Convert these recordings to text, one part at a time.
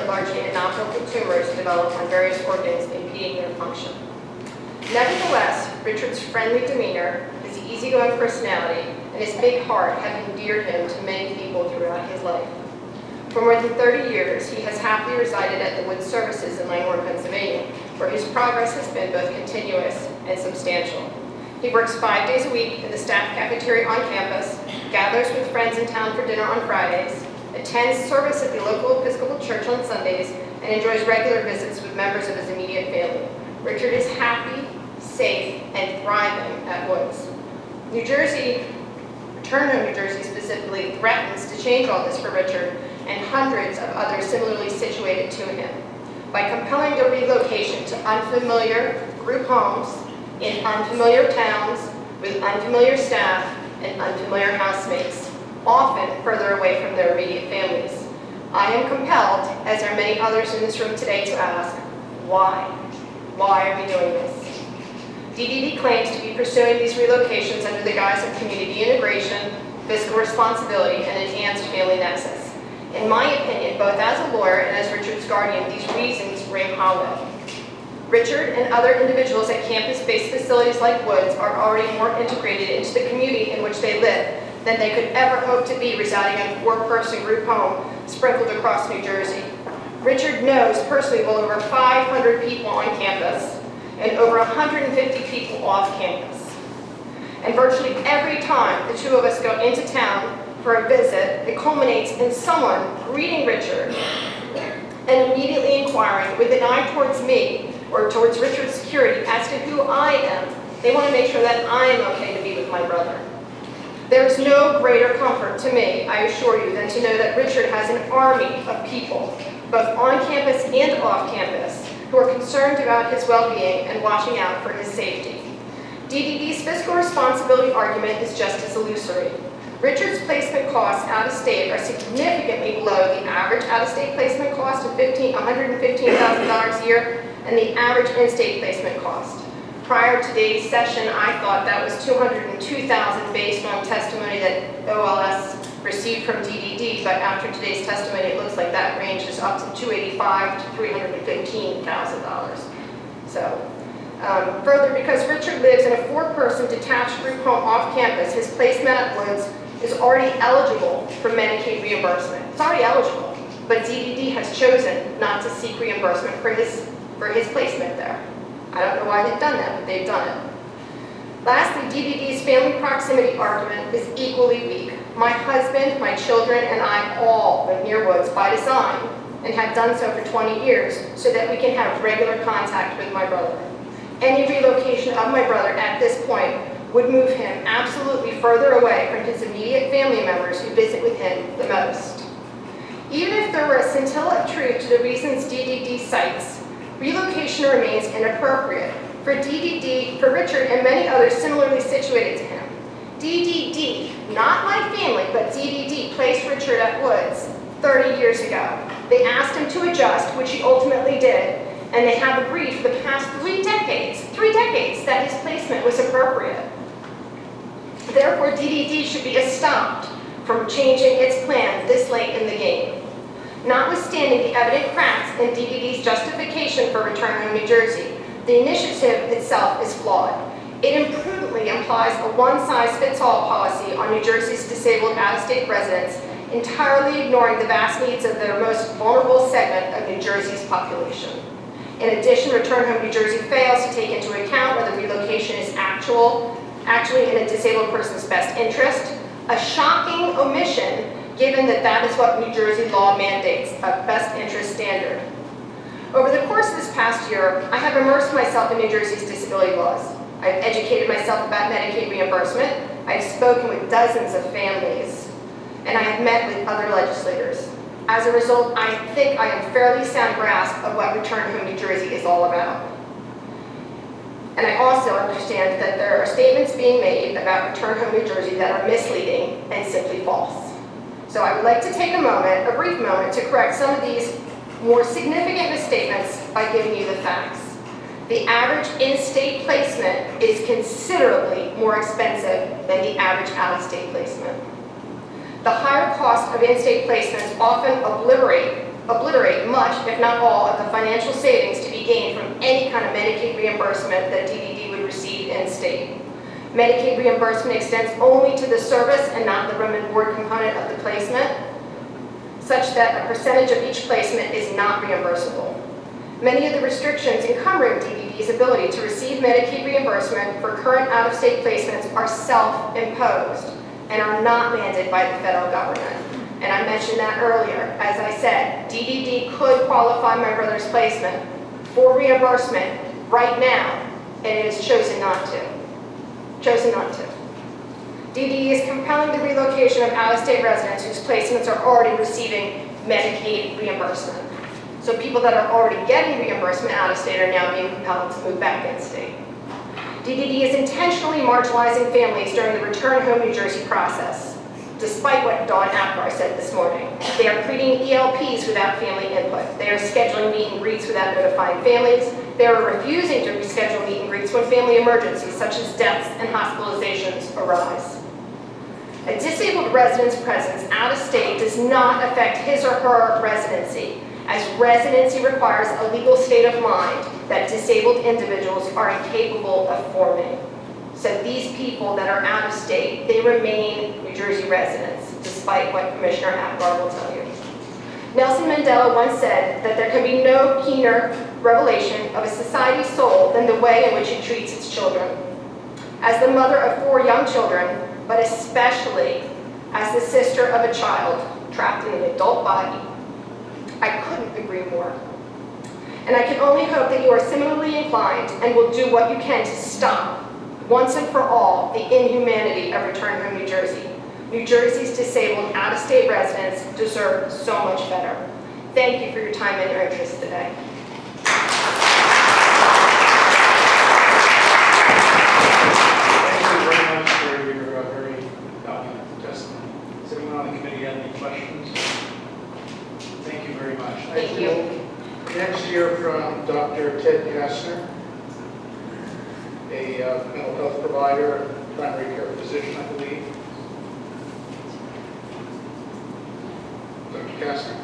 largely inoperable tumors develop on various organs, impeding their function. Nevertheless, Richard's friendly demeanor, his easygoing personality, and his big heart have endeared him to many people throughout his life. For more than 30 years, he has happily resided at the Wood Services in Langhorne, Pennsylvania, where his progress has been both continuous and substantial. He works 5 days a week in the staff cafeteria on campus, gathers with friends in town for dinner on Fridays, attends service at the local Episcopal Church on Sundays, and enjoys regular visits with members of his immediate family. Richard is happy, safe, and thriving at Woods. New Jersey, Return Home New Jersey specifically, threatens to change all this for Richard and hundreds of others similarly situated to him by compelling their relocation to unfamiliar group homes in unfamiliar towns with unfamiliar staff and unfamiliar housemates, often further away from their immediate families. I am compelled, as are many others in this room today, to ask, why? Why are we doing this? DDD claims to be pursuing these relocations under the guise of community integration, fiscal responsibility, and enhanced family nexus. In my opinion, both as a lawyer and as Richard's guardian, these reasons ring hollow. Richard and other individuals at campus-based facilities like Woods are already more integrated into the community in which they live than they could ever hope to be residing in a 4-person group home sprinkled across New Jersey. Richard knows personally well over 500 people on campus and over 150 people off campus. And virtually every time the two of us go into town for a visit, it culminates in someone greeting Richard and immediately inquiring with an eye towards me or towards Richard's security as to who I am. They want to make sure that I am okay to be with my brother. There's no greater comfort to me, I assure you, than to know that Richard has an army of people, both on campus and off campus, who are concerned about his well-being and watching out for his safety. DDD's fiscal responsibility argument is just as illusory. Richard's placement costs out of state are significantly below the average out-of-state placement cost of $115,000 a year and the average in-state placement cost. Prior to today's session, I thought that was $202,000 based on testimony that OLS received from DDD, but after today's testimony, it looks like that range is up to $285,000 to $315,000. So, further, because Richard lives in a 4-person detached group home off campus, his placement at Woods is already eligible for Medicaid reimbursement. It's already eligible, but DDD has chosen not to seek reimbursement for his placement there. I don't know why they've done that, but they've done it. Lastly, DDD's family proximity argument is equally weak. My husband, my children, and I all live near Woods by design and have done so for 20 years so that we can have regular contact with my brother. Any relocation of my brother at this point would move him absolutely further away from his immediate family members who visit with him the most. Even if there were a scintilla of truth to the reasons DDD cites, relocation remains inappropriate for DDD, for Richard and many others similarly situated to him. DDD, not my family, but DDD placed Richard at Woods 30 years ago. They asked him to adjust, which he ultimately did, and they have agreed for the past 3 decades, that his placement was appropriate. Therefore, DDD should be stopped from changing its plan this late in the game. Notwithstanding the evident cracks in DDD's justification for Return Home New Jersey, the initiative itself is flawed. It imprudently implies a one-size-fits-all policy on New Jersey's disabled out-of-state residents, entirely ignoring the vast needs of their most vulnerable segment of New Jersey's population. In addition, Return Home New Jersey fails to take into account whether relocation is actually in a disabled person's best interest, a shocking omission given that that is what New Jersey law mandates, a best interest standard. Over the course of this past year, I have immersed myself in New Jersey's disability laws. I've educated myself about Medicaid reimbursement, I've spoken with dozens of families, and I have met with other legislators. As a result, I think I have a fairly sound grasp of what Return Home New Jersey is all about. And I also understand that there are statements being made about Return Home New Jersey that are misleading and simply false. So I would like to take a brief moment, to correct some of these more significant misstatements by giving you the facts. The average in-state placement is considerably more expensive than the average out-of-state placement. The higher cost of in-state placements often obliterate obliterate much, if not all, of the financial savings to be gained from any kind of Medicaid reimbursement that DDD would receive in-state. Medicaid reimbursement extends only to the service and not the room and board component of the placement, such that a percentage of each placement is not reimbursable. Many of the restrictions encumbering DDD's ability to receive Medicaid reimbursement for current out-of-state placements are self-imposed and are not mandated by the federal government. And I mentioned that earlier. As I said, DDD could qualify my brother's placement for reimbursement right now, and it has chosen not to. DDD is compelling the relocation of out-of-state residents whose placements are already receiving Medicaid reimbursement. So people that are already getting reimbursement out-of-state are now being compelled to move back in-state. DDD is intentionally marginalizing families during the Return Home New Jersey process, despite what Dawn Akbar said this morning. They are creating ELPs without family input. They are scheduling meet and greets without notifying families. They are refusing to reschedule meet and greets when family emergencies, such as deaths and hospitalizations, arise. A disabled resident's presence out of state does not affect his or her residency, as residency requires a legal state of mind that disabled individuals are incapable of forming. So these people that are out of state, they remain New Jersey residents, despite what Commissioner Akbar will tell you. Nelson Mandela once said that there can be no keener revelation of a society's soul than the way in which it treats its children. As the mother of 4 young children, but especially as the sister of a child trapped in an adult body, I couldn't agree more. And I can only hope that you are similarly inclined and will do what you can to stop, once and for all, the inhumanity of Return Home New Jersey. New Jersey's disabled out-of-state residents deserve so much better. Thank you for your time and your interest today. Thank you very much for your very documented testimony. Does anyone on the committee have any questions? Thank you very much. Thank you. Next, hear from Dr. Ted Kastner, a mental health provider, primary care physician, I believe. Dr. Kastner.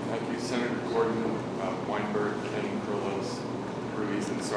Thank you, Senator Gordon, Weinberg, and Curlis, Ruiz, and Sarr.